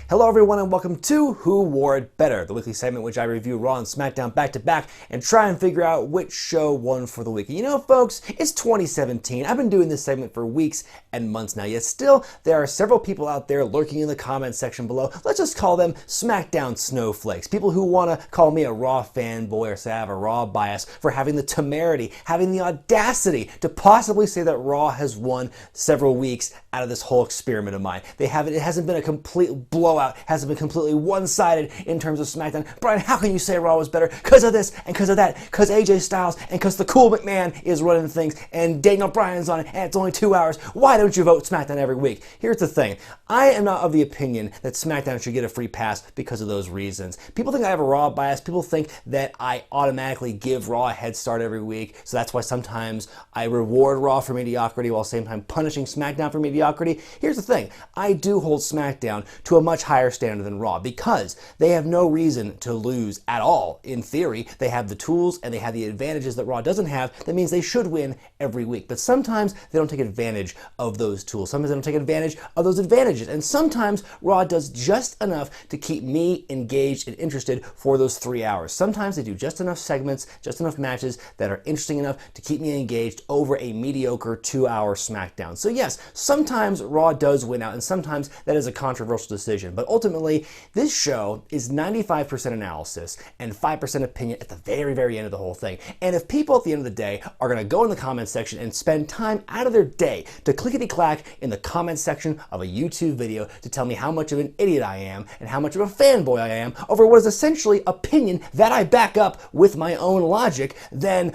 Hello everyone and welcome to Who Wore It Better, the weekly segment in which I review Raw and Smackdown back to back and try and figure out which show won for the week. And you know folks, it's 2017. I've been doing this segment for weeks and months now, yet still there are several people out there lurking in the comments section below. Let's just call them Smackdown Snowflakes. People who want to call me a Raw fanboy or say I have a Raw bias for having the temerity, having the audacity to possibly say that Raw has won several weeks out of this whole experiment of mine. It hasn't been a complete blowout, hasn't been completely one-sided in terms of SmackDown. Brian, how can you say Raw was better? Because of this and because of that, because AJ Styles and because the cool McMahon is running things and Daniel Bryan's on it and it's only 2 hours. Why don't you vote SmackDown every week? Here's the thing. I am not of the opinion that SmackDown should get a free pass because of those reasons. People think I have a Raw bias. People think that I automatically give Raw a head start every week. So that's why sometimes I reward Raw for mediocrity while at the same time punishing SmackDown for mediocrity. Here's the thing. I do hold SmackDown to a much higher standard than Raw because they have no reason to lose at all. In theory, they have the tools and they have the advantages that Raw doesn't have. That means they should win every week. But sometimes they don't take advantage of those tools. Sometimes they don't take advantage of those advantages. And sometimes Raw does just enough to keep me engaged and interested for those 3 hours. Sometimes they do just enough segments, just enough matches that are interesting enough to keep me engaged over a mediocre 2-hour SmackDown. So yes, sometimes Raw does win out and sometimes that is a controversial decision. But ultimately, this show is 95% analysis and 5% opinion at the very, very end of the whole thing. And if people at the end of the day are going to go in the comments section and spend time out of their day to clickety-clack in the comments section of a YouTube video to tell me how much of an idiot I am and how much of a fanboy I am over what is essentially opinion that I back up with my own logic, then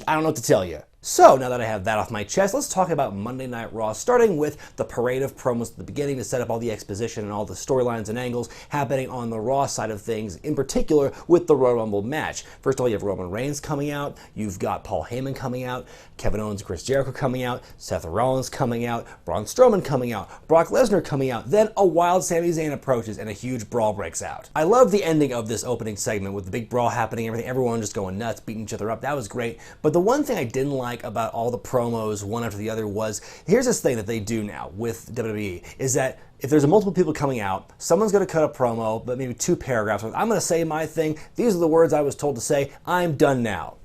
I don't know what to tell you. So, now that I have that off my chest, let's talk about Monday Night Raw, starting with the parade of promos at the beginning to set up all the exposition and all the storylines and angles happening on the Raw side of things, in particular with the Royal Rumble match. First of all, you have Roman Reigns coming out, you've got Paul Heyman coming out, Kevin Owens and Chris Jericho coming out, Seth Rollins coming out, Braun Strowman coming out, Brock Lesnar coming out, then a wild Sami Zayn approaches and a huge brawl breaks out. I love the ending of this opening segment with the big brawl happening, everyone just going nuts, beating each other up. That was great, but the one thing I didn't like about all the promos one after the other was, here's this thing that they do now with WWE, is that if there's multiple people coming out, someone's going to cut a promo, but maybe 2 paragraphs. I'm going to say my thing. These are the words I was told to say. I'm done now.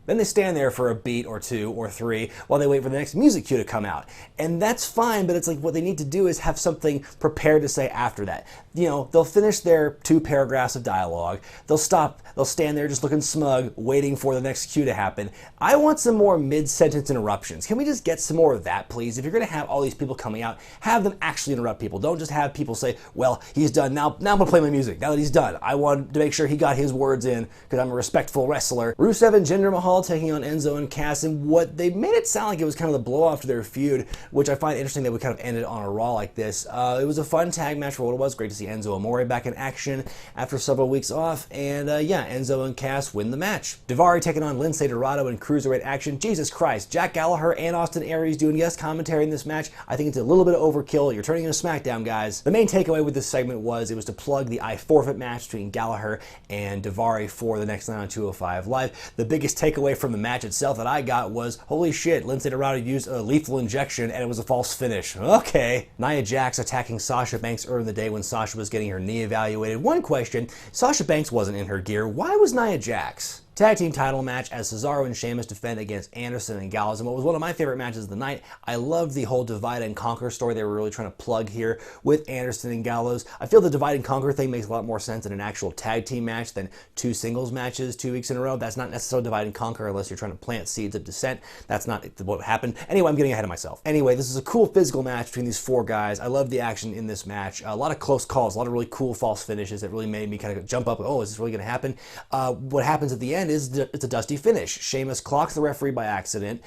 Then they stand there for a beat or 2 or 3 while they wait for the next music cue to come out. And that's fine, but it's like what they need to do is have something prepared to say after that. You know, they'll finish their 2 paragraphs of dialogue, they'll stop, they'll stand there just looking smug, waiting for the next cue to happen. I want some more mid-sentence interruptions. Can we just get some more of that, please? If you're going to have all these people coming out, have them actually interrupt people. Don't just have people say, well, he's done, now I'm going to play my music. Now that he's done, I want to make sure he got his words in because I'm a respectful wrestler. Rusev and Jinder Mahal taking on Enzo and Cass, and what they made it sound like it was kind of the blow-off to their feud, which I find interesting that we kind of ended on a Raw like this. It was a fun tag match for what it was. Great to see Enzo Amore back in action after several weeks off, and yeah, Enzo and Cass win the match. Daivari taking on Lince Dorado in Cruiserweight action. Jesus Christ, Jack Gallagher and Austin Aries doing guest commentary in this match. I think it's a little bit of overkill. You're turning into SmackDown, guys. The main takeaway with this segment was it was to plug the I Forfeit match between Gallagher and Daivari for the next night on 205 Live. The biggest takeaway from the match itself that I got was, holy shit, Lince Dorado used a lethal injection and it was a false finish. Okay. Nia Jax attacking Sasha Banks earlier in the day when Sasha was getting her knee evaluated. One question, Sasha Banks wasn't in her gear. Why was Nia Jax? Tag team title match as Cesaro and Sheamus defend against Anderson and Gallows, and what was one of my favorite matches of the night. I loved the whole divide and conquer story they were really trying to plug here with Anderson and Gallows. I feel the divide and conquer thing makes a lot more sense in an actual tag team match than 2 singles matches 2 weeks in a row. That's not necessarily divide and conquer unless you're trying to plant seeds of dissent. That's not what happened. Anyway, I'm getting ahead of myself. Anyway, this is a cool physical match between these 4 guys. I love the action in this match. A lot of close calls, a lot of really cool false finishes that really made me kind of jump up. Oh, is this really going to happen? What happens at the end is it's a dusty finish. Sheamus clocks the referee by accident.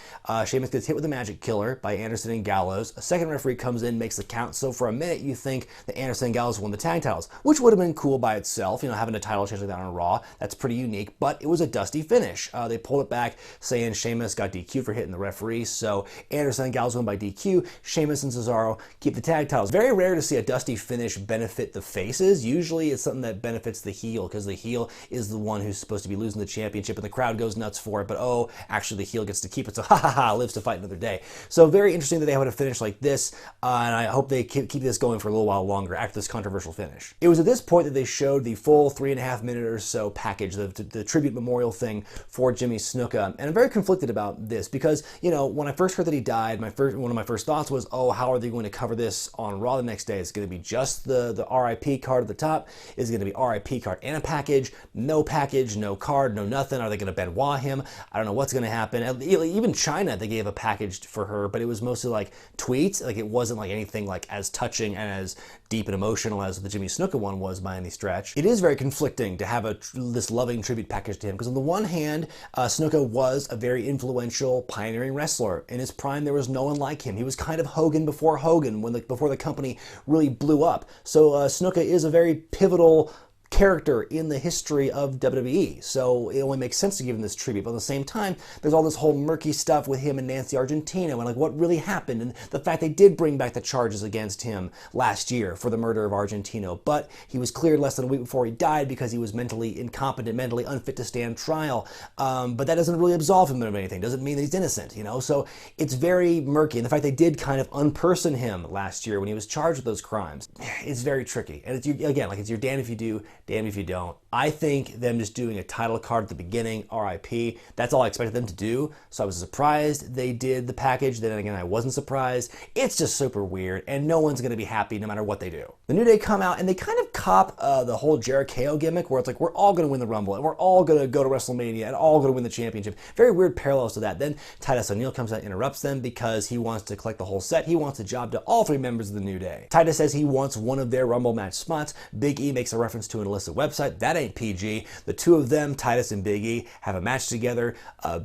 Sheamus gets hit with a magic killer by Anderson and Gallows. A second referee comes in, makes the count. So for a minute, you think that Anderson and Gallows won the tag titles, which would have been cool by itself. You know, having a title change like that on Raw, that's pretty unique. But it was a dusty finish. They pulled it back, saying Sheamus got DQ'd for hitting the referee. So Anderson and Gallows win by DQ. Sheamus and Cesaro keep the tag titles. Very rare to see a dusty finish benefit the faces. Usually, it's something that benefits the heel because the heel is the one who's supposed to be losing the championship championship, and the crowd goes nuts for it, but oh, actually the heel gets to keep it, so ha ha ha, lives to fight another day. So very interesting that they have a finish like this, and I hope they keep this going for a little while longer after this controversial finish. It was at this point that they showed the full 3.5 minute or so package, the tribute memorial thing for Jimmy Snuka, and I'm very conflicted about this because, you know, when I first heard that he died, one of my first thoughts was, oh, how are they going to cover this on Raw the next day? Is it going to be just the RIP card at the top? Is it going to be RIP card and a package, no card, no nothing? Are they going to Benoit him? I don't know what's going to happen. Even China, they gave a package for her, but it was mostly like tweets. Like, it wasn't like anything like as touching and as deep and emotional as the Jimmy Snuka one was by any stretch. It is very conflicting to have this loving tribute package to him, because on the one hand, Snuka was a very influential, pioneering wrestler. In his prime, there was no one like him. He was kind of Hogan before Hogan, before the company really blew up. So Snuka is a very pivotal character in the history of WWE, so it only makes sense to give him this tribute. But at the same time, there's all this whole murky stuff with him and Nancy Argentino, and like what really happened, and the fact they did bring back the charges against him last year for the murder of Argentino, but he was cleared less than a week before he died because he was mentally incompetent, mentally unfit to stand trial. But that doesn't really absolve him of anything. Doesn't mean that he's innocent, you know. So it's very murky, and the fact they did kind of unperson him last year when he was charged with those crimes, it's very tricky. And it's, again, like, it's your damn if you do, damn if you don't. I think them just doing a title card at the beginning, RIP, that's all I expected them to do. So I was surprised they did the package. Then again, I wasn't surprised. It's just super weird, and no one's going to be happy no matter what they do. The New Day come out, and they kind of cop the whole Jericho gimmick, where it's like, we're all going to win the Rumble, and we're all going to go to WrestleMania, and all going to win the championship. Very weird parallels to that. Then Titus O'Neil comes out and interrupts them because he wants to collect the whole set. He wants a job to all 3 members of the New Day. Titus says he wants one of their Rumble match spots. Big E makes a reference to an illicit website. That ain't PG. The two of them, Titus and Big E, have a match together.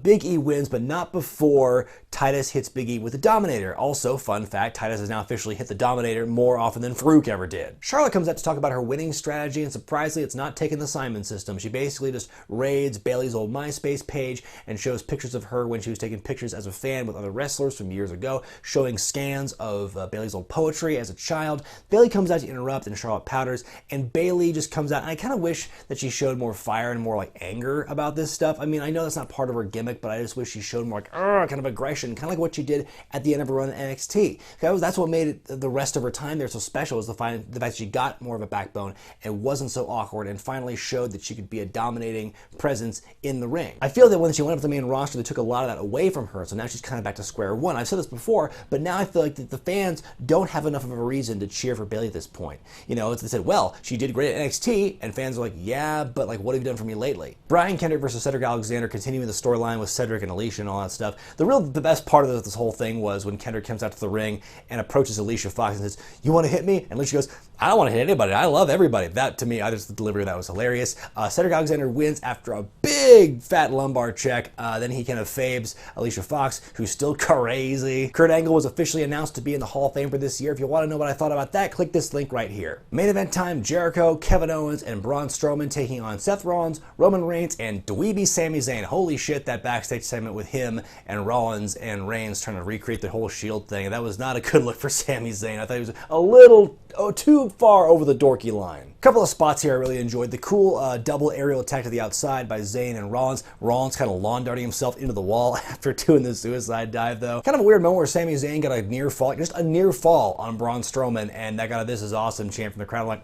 Big E wins, but not before Titus hits Big E with the Dominator. Also, fun fact, Titus has now officially hit the Dominator more often than Farouk ever did. Charlotte comes out to talk about her winning strategy, and surprisingly, it's not taking the Simon system. She basically just raids Bayley's old MySpace page and shows pictures of her when she was taking pictures as a fan with other wrestlers from years ago, showing scans of Bayley's old poetry as a child. Bayley comes out to interrupt, and Charlotte powders, and Bayley just comes out, and I kind of wish that she showed more fire and more like anger about this stuff. I mean, I know that's not part of her gimmick, but I just wish she showed more like kind of aggression, kind of like what she did at the end of her run in NXT. That's what made it, the rest of her time there so special, was the fact that she got more of a backbone and wasn't so awkward, and finally showed that she could be a dominating presence in the ring. I feel that when she went up to the main roster, they took a lot of that away from her, so now she's kind of back to square one. I've said this before, but now I feel like the fans don't have enough of a reason to cheer for Bayley at this point. You know, they said, well, she did great at NXT, and fans are like, yeah, but like, what have you done for me lately? Brian Kendrick versus Cedric Alexander, continuing the storyline with Cedric and Alicia and all that stuff. The best part of this whole thing was when Kendrick comes out to the ring and approaches Alicia Fox and says, you want to hit me? And Alicia goes, I don't want to hit anybody. I love everybody. That, to me, the delivery of that was hilarious. Cedric Alexander wins after a big fat lumbar check. Then he kind of fabes Alicia Fox, who's still crazy. Kurt Angle was officially announced to be in the Hall of Fame for this year. If you want to know what I thought about that, click this link right here. Main event time, Jericho, Kevin Owens, and Braun Strowman taking on Seth Rollins, Roman Reigns, and dweeby Sami Zayn. Holy shit, that backstage segment with him and Rollins and Reigns trying to recreate the whole Shield thing. That was not a good look for Sami Zayn. I thought he was a little too far over the dorky line. A couple of spots here I really enjoyed. The cool double aerial attack to the outside by Zayn and Rollins. Rollins kind of lawn darting himself into the wall after doing the suicide dive, though. Kind of a weird moment where Sami Zayn got a near fall, just a near fall on Braun Strowman, and that got a "This is awesome" chant from the crowd. I'm like,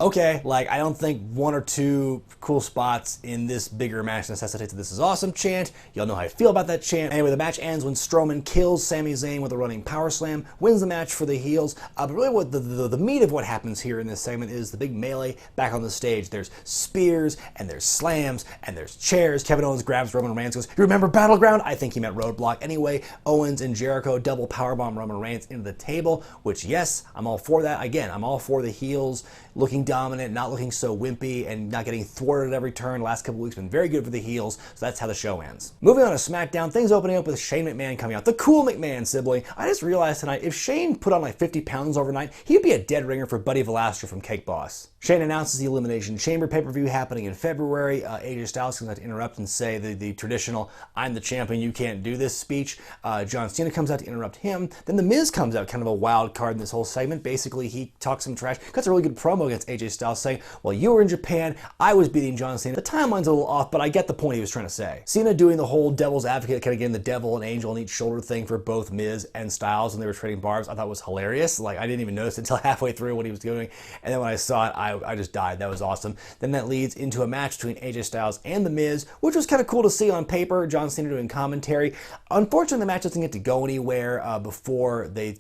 okay, like, I don't think 1 or 2 cool spots in this bigger match necessitates a "This is awesome" chant. Y'all know how I feel about that chant. Anyway, the match ends when Strowman kills Sami Zayn with a running power slam, wins the match for the heels. But really what the meat of what happens here in this segment is the big melee back on the stage. There's spears, and there's slams, and there's chairs. Kevin Owens grabs Roman Reigns, goes, you remember Battleground? I think he meant Roadblock. Anyway, Owens and Jericho double powerbomb Roman Reigns into the table, which, yes, I'm all for that. Again, I'm all for the heels looking dominant, not looking so wimpy, and not getting thwarted at every turn. Last couple weeks been very good for the heels, so that's how the show ends. Moving on to SmackDown, things opening up with Shane McMahon coming out, the cool McMahon sibling. I just realized tonight, if Shane put on like 50 pounds overnight, he'd be a dead ringer for Buddy Velasquez from Cake Boss. Shane announces the Elimination Chamber pay-per-view happening in February. AJ Styles comes out to interrupt and say the traditional, I'm the champion, you can't do this speech. John Cena comes out to interrupt him. Then The Miz comes out, kind of a wild card in this whole segment. Basically, he talks some trash, cuts a really good promo against AJ AJ Styles saying, well, you were in Japan, I was beating John Cena. The timeline's a little off, but I get the point he was trying to say. Cena doing the whole devil's advocate, kind of getting the devil and angel on each shoulder thing for both Miz and Styles when they were trading barbs, I thought was hilarious. Like, I didn't even notice until halfway through what he was doing, and then when I saw it, I just died. That was awesome. Then that leads into a match between AJ Styles and The Miz, which was kind of cool to see on paper. John Cena doing commentary. Unfortunately, the match doesn't get to go anywhere before they,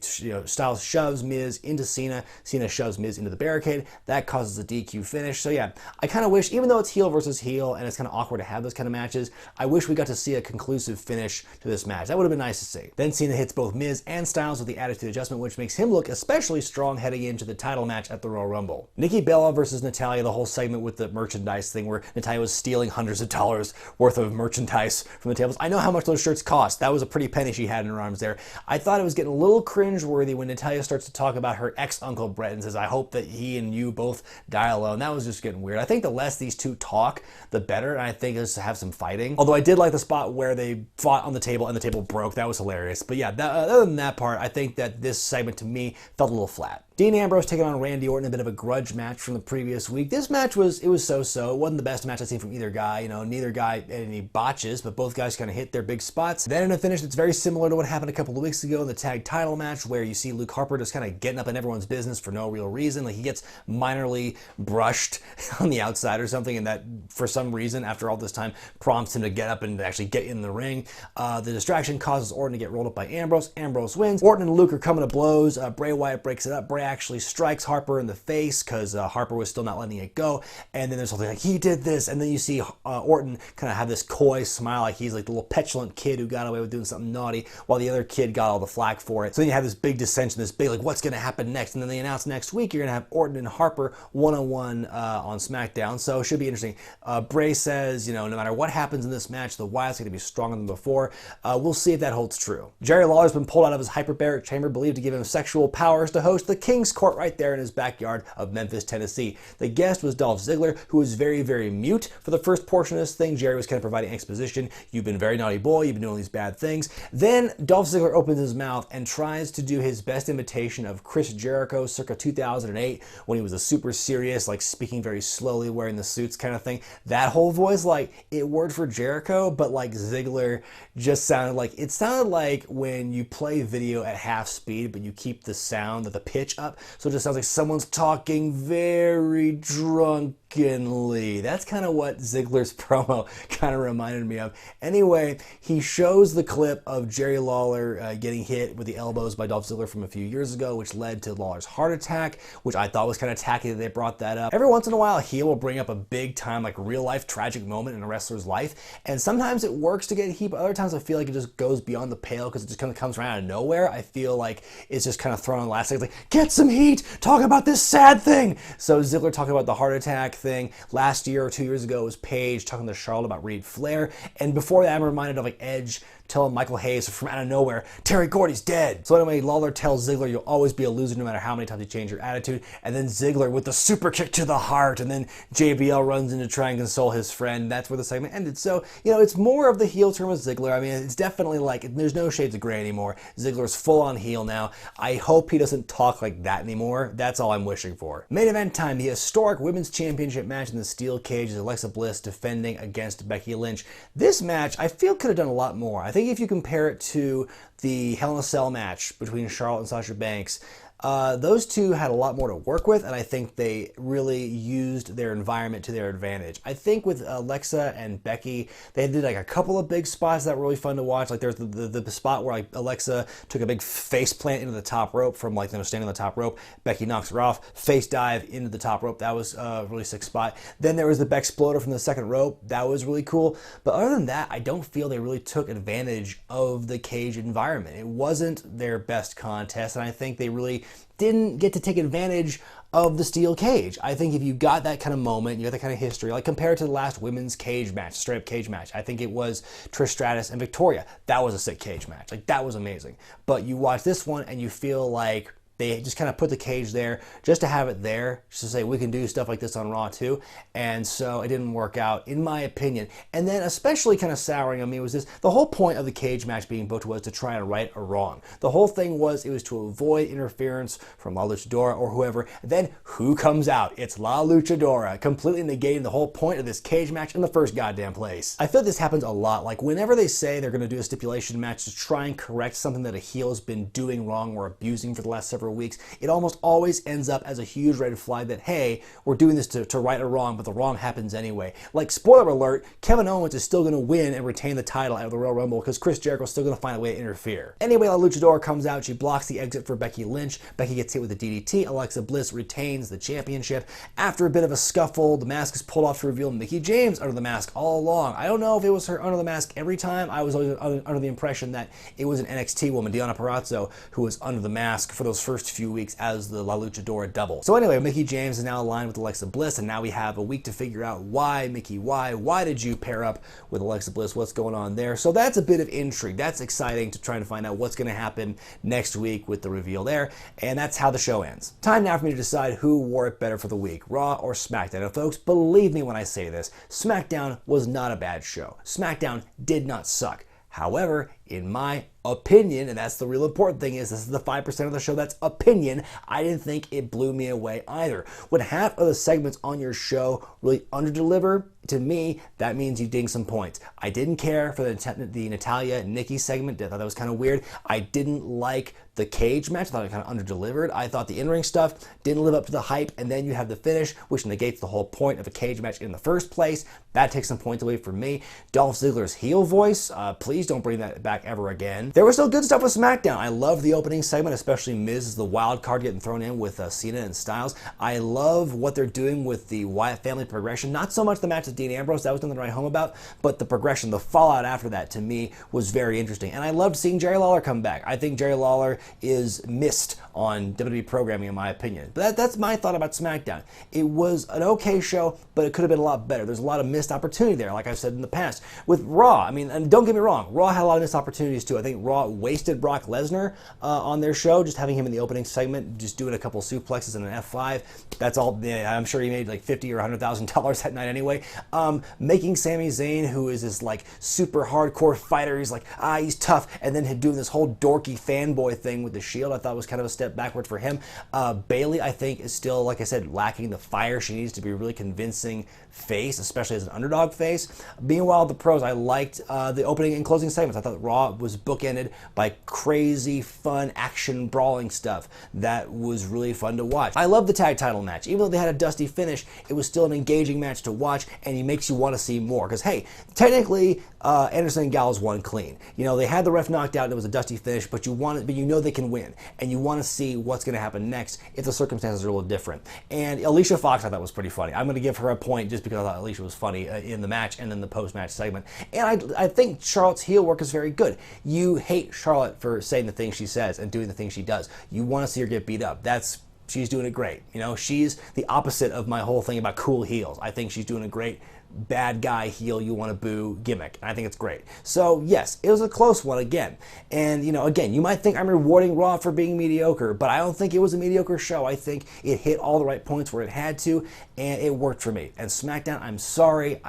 Styles shoves Miz into Cena. Cena shoves Miz into the barricade. That causes a DQ finish. So yeah, I kind of wish, even though it's heel versus heel and it's kind of awkward to have those kind of matches, I wish we got to see a conclusive finish to this match. That would have been nice to see. Then Cena hits both Miz and Styles with the attitude adjustment, which makes him look especially strong heading into the title match at the Royal Rumble. Nikki Bella versus Natalya, the whole segment with the merchandise thing where Natalya was stealing hundreds of dollars worth of merchandise from the tables. I know how much those shirts cost. That was a pretty penny she had in her arms there. I thought it was getting a little cringe-worthy when Natalya starts to talk about her ex-Uncle Brett and says, I hope that he and you both die alone. That was just getting weird. I think the less these two talk, the better, and I think it's to have some fighting. Although I did like the spot where they fought on the table and the table broke. That was hilarious. But yeah, other than that part, I think that this segment to me felt a little flat. Dean Ambrose taking on Randy Orton, a bit of a grudge match from the previous week. This match was so-so. It wasn't the best match I've seen from either guy. Neither guy had any botches, but both guys kind of hit their big spots. Then in a finish that's very similar to what happened a couple of weeks ago in the tag title match, where you see Luke Harper just kind of getting up in everyone's business for no real reason. Like, he gets minorly brushed on the outside or something, and that, for some reason, after all this time, prompts him to get up and actually get in the ring. The distraction causes Orton to get rolled up by Ambrose. Ambrose wins. Orton and Luke are coming to blows. Bray Wyatt breaks it up. Bray actually strikes Harper in the face because Harper was still not letting it go, and then there's something like, he did this, and then you see Orton kind of have this coy smile, like he's like the little petulant kid who got away with doing something naughty while the other kid got all the flack for it. So then you have this big dissension, this big like, what's going to happen next? And then they announce next week you're going to have Orton and Harper one-on-one on Smackdown, so it should be interesting. Bray says, no matter what happens in this match, the Wyatts are going to be stronger than before. We'll see if that holds true. Jerry Lawler's been pulled out of his hyperbaric chamber, believed to give him sexual powers to host the King's Court right there in his backyard of Memphis, Tennessee. The guest was Dolph Ziggler, who was very, very mute for the first portion of this thing. Jerry was kind of providing exposition. You've been a very naughty boy. You've been doing these bad things. Then Dolph Ziggler opens his mouth and tries to do his best imitation of Chris Jericho circa 2008 when he was a super serious, like speaking very slowly, wearing the suits kind of thing. That whole voice, like, it worked for Jericho, but like Ziggler just sounded like when you play video at half speed, but you keep the sound of the pitch up. So it just sounds like someone's talking very drunkenly. That's kind of what Ziggler's promo kind of reminded me of. Anyway, he shows the clip of Jerry Lawler getting hit with the elbows by Dolph Ziggler from a few years ago, which led to Lawler's heart attack, which I thought was kind of tacky that they brought that up. Every once in a while, a heel will bring up a big time, like real life tragic moment in a wrestler's life, and sometimes it works to get heat, but other times I feel like it just goes beyond the pale because it just kind of comes right out of nowhere. I feel like it's just kind of thrown on the last second, like, get some heat, talk about this sad thing. So Ziggler talking about the heart attack thing. Last year or 2 years ago, it was Paige talking to Charlotte about Reed Flair, and before that I'm reminded of like Edge telling Michael Hayes from out of nowhere, Terry Gordy's dead. So anyway, Lawler tells Ziggler, you'll always be a loser no matter how many times you change your attitude. And then Ziggler with the super kick to the heart, and then JBL runs in to try and console his friend. That's where the segment ended. So, it's more of the heel turn with Ziggler. I mean, it's definitely like, there's no shades of gray anymore. Ziggler's full on heel now. I hope he doesn't talk like that anymore. That's all I'm wishing for. Main event time, the historic Women's Championship match in the steel cage is Alexa Bliss defending against Becky Lynch. This match, I feel, could have done a lot more. I think if you compare it to the Hell in a Cell match between Charlotte and Sasha Banks, those two had a lot more to work with, and I think they really used their environment to their advantage. I think with Alexa and Becky, they did like a couple of big spots that were really fun to watch. Like there's the spot where like Alexa took a big face plant into the top rope from like them standing on the top rope. Becky knocks her off, face dive into the top rope. That was a really sick spot. Then there was the Beck Exploder from the second rope. That was really cool. But other than that, I don't feel they really took advantage of the cage environment. It wasn't their best contest, and I think they really didn't get to take advantage of the steel cage. I think if you got that kind of moment, you got that kind of history, like compared to the last women's cage match, straight up cage match, I think it was Trish Stratus and Victoria. That was a sick cage match. Like, that was amazing. But you watch this one and you feel like They just kind of put the cage there just to have it there, just to say we can do stuff like this on Raw too. And so it didn't work out, in my opinion. And then especially kind of souring on me was this: the whole point of the cage match being booked was to try and right a wrong. The whole thing was it was to avoid interference from La Luchadora or whoever. Then who comes out? It's La Luchadora, completely negating the whole point of this cage match in the first goddamn place. I feel this happens a lot. Like whenever they say they're going to do a stipulation match to try and correct something that a heel has been doing wrong or abusing for the last several weeks, it almost always ends up as a huge red flag that, hey, we're doing this to right a wrong, but the wrong happens anyway. Like, spoiler alert, Kevin Owens is still going to win and retain the title out of the Royal Rumble because Chris Jericho's still going to find a way to interfere. Anyway, La Luchadora comes out, she blocks the exit for Becky Lynch. Becky gets hit with a DDT. Alexa Bliss retains the championship. After a bit of a scuffle, the mask is pulled off to reveal Mickie James under the mask all along. I don't know if it was her under the mask every time. I was always under the impression that it was an NXT woman, Deonna Purrazzo, who was under the mask for those first few weeks as the La Luchadora double. So anyway, Mickie James is now aligned with Alexa Bliss, and now we have a week to figure out why, Mickie, why did you pair up with Alexa Bliss? What's going on there? So that's a bit of intrigue. That's exciting to try and find out what's going to happen next week with the reveal there, and that's how the show ends. Time now for me to decide who wore it better for the week, Raw or SmackDown. And folks, believe me when I say this, SmackDown was not a bad show. SmackDown did not suck. However, in my opinion, and that's the real important thing, is this is the 5% of the show that's opinion, I didn't think it blew me away either. When half of the segments on your show really underdeliver, to me, that means you ding some points. I didn't care for the Natalya Nikki segment. I thought that was kind of weird. I didn't like the cage match. I thought it kind of underdelivered. I thought the in-ring stuff didn't live up to the hype, and then you have the finish, which negates the whole point of a cage match in the first place. That takes some points away from me. Dolph Ziggler's heel voice, please don't bring that back ever again. There was still good stuff with SmackDown. I love the opening segment, especially Miz as the wild card getting thrown in with Cena and Styles. I love what they're doing with the Wyatt family progression. Not so much the match with Dean Ambrose, that was nothing to write home about, but the progression, the fallout after that, to me, was very interesting. And I loved seeing Jerry Lawler come back. I think Jerry Lawler is missed on WWE programming, in my opinion. But that's my thought about SmackDown. It was an okay show, but it could have been a lot better. There's a lot of missed opportunity there, like I've said in the past. With Raw, I mean, and don't get me wrong, Raw had a lot of missed opportunities too. I think Raw wasted Brock Lesnar on their show, just having him in the opening segment, just doing a couple suplexes and an F5. That's all. Yeah, I'm sure he made like $50,000 or $100,000 that night anyway. Making Sami Zayn, who is this like super hardcore fighter, he's like, he's tough, and then doing this whole dorky fanboy thing with the Shield, I thought was kind of a step backward for him. Bayley, I think, is still, like I said, lacking the fire. She needs to be a really convincing face, especially as an underdog face. Meanwhile, the pros, I liked the opening and closing segments. I thought Raw was bookended by crazy, fun, action, brawling stuff that was really fun to watch. I love the tag title match. Even though they had a dusty finish, it was still an engaging match to watch, and it makes you want to see more. Because, hey, technically, Anderson and Gallows won clean. You know, they had the ref knocked out, and it was a dusty finish, but you know they can win, and you want to see what's going to happen next if the circumstances are a little different. And Alicia Fox, I thought, was pretty funny. I'm going to give her a point just because I thought Alicia was funny in the match and then the post-match segment. And I think Charlotte's heel work is very good. You hate Charlotte for saying the things she says and doing the things she does. You want to see her get beat up. She's doing it great. You know, she's the opposite of my whole thing about cool heels. I think she's doing a great bad guy heel you want to boo gimmick. I think it's great. So yes, it was a close one again. And you know, again, you might think I'm rewarding Raw for being mediocre, but I don't think it was a mediocre show. I think it hit all the right points where it had to, and it worked for me. And SmackDown, I'm sorry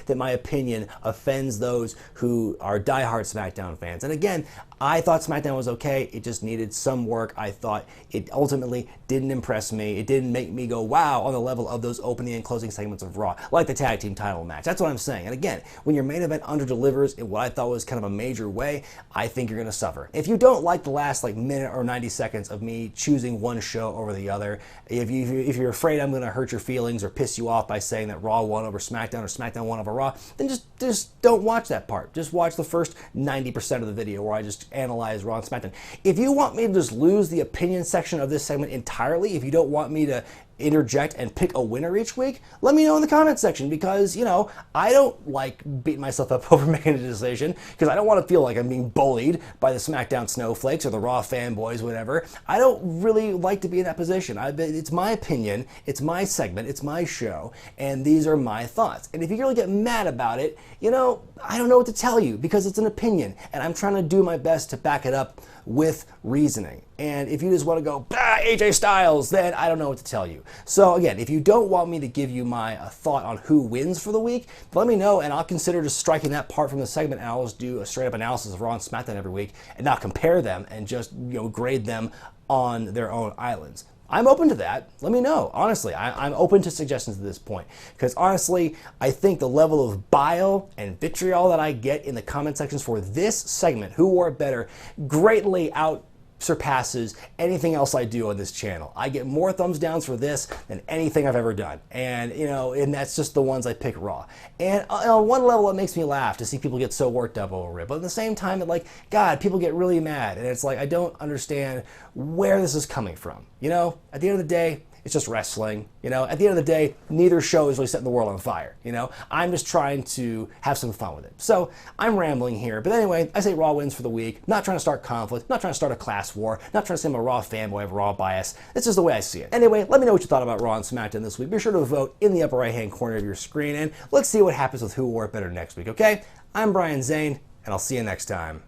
that my opinion offends those who are diehard SmackDown fans. And again, I thought SmackDown was okay. It just needed some work. I thought it ultimately didn't impress me. It didn't make me go, wow, on the level of those opening and closing segments of Raw, like the tag team title match. That's what I'm saying. And again, when your main event underdelivers in what I thought was kind of a major way, I think you're going to suffer. If you don't like the last minute or 90 seconds of me choosing one show over the other, if you're afraid I'm going to hurt your feelings or piss you off by saying that Raw won over SmackDown or SmackDown won over Raw, then just don't watch that part. Just watch the first 90% of the video where I just analyze Raw and SmackDown. If you want me to just lose the opinion section of this segment entirely, if you don't want me to interject and pick a winner each week, let me know in the comment section, because, you know, I don't like beating myself up over making a decision, because I don't want to feel like I'm being bullied by the Smackdown Snowflakes or the Raw fanboys, whatever. I don't really like to be in that position. It's my opinion, it's my segment, it's my show, and these are my thoughts. And if you really get mad about it, you know, I don't know what to tell you, because it's an opinion, and I'm trying to do my best to back it up with reasoning. And if you just want to go, bah, AJ Styles, then I don't know what to tell you. So again, if you don't want me to give you my thought on who wins for the week, let me know, and I'll consider just striking that part from the segment, and I'll just do a straight up analysis of Raw and SmackDown every week, and not compare them and just, you know, grade them on their own islands. I'm open to that. Let me know. Honestly, I'm open to suggestions at this point, because honestly, I think the level of bile and vitriol that I get in the comment sections for this segment, Who Wore It Better, greatly surpasses anything else I do on this channel. I get more thumbs downs for this than anything I've ever done. And, you know, and that's just the ones I pick raw. And on one level, it makes me laugh to see people get so worked up over it. But at the same time, God, people get really mad. And it's like, I don't understand where this is coming from. You know, at the end of the day, it's just wrestling. You know, at the end of the day, neither show is really setting the world on fire. You know, I'm just trying to have some fun with it. So I'm rambling here. But anyway, I say Raw wins for the week. Not trying to start conflict, not trying to start a class war, not trying to say I'm a Raw fanboy, I have Raw bias. It's just the way I see it. Anyway, let me know what you thought about Raw and SmackDown this week. Be sure to vote in the upper right-hand corner of your screen. And let's see what happens with Who Wore It Better next week, okay? I'm Brian Zane, and I'll see you next time.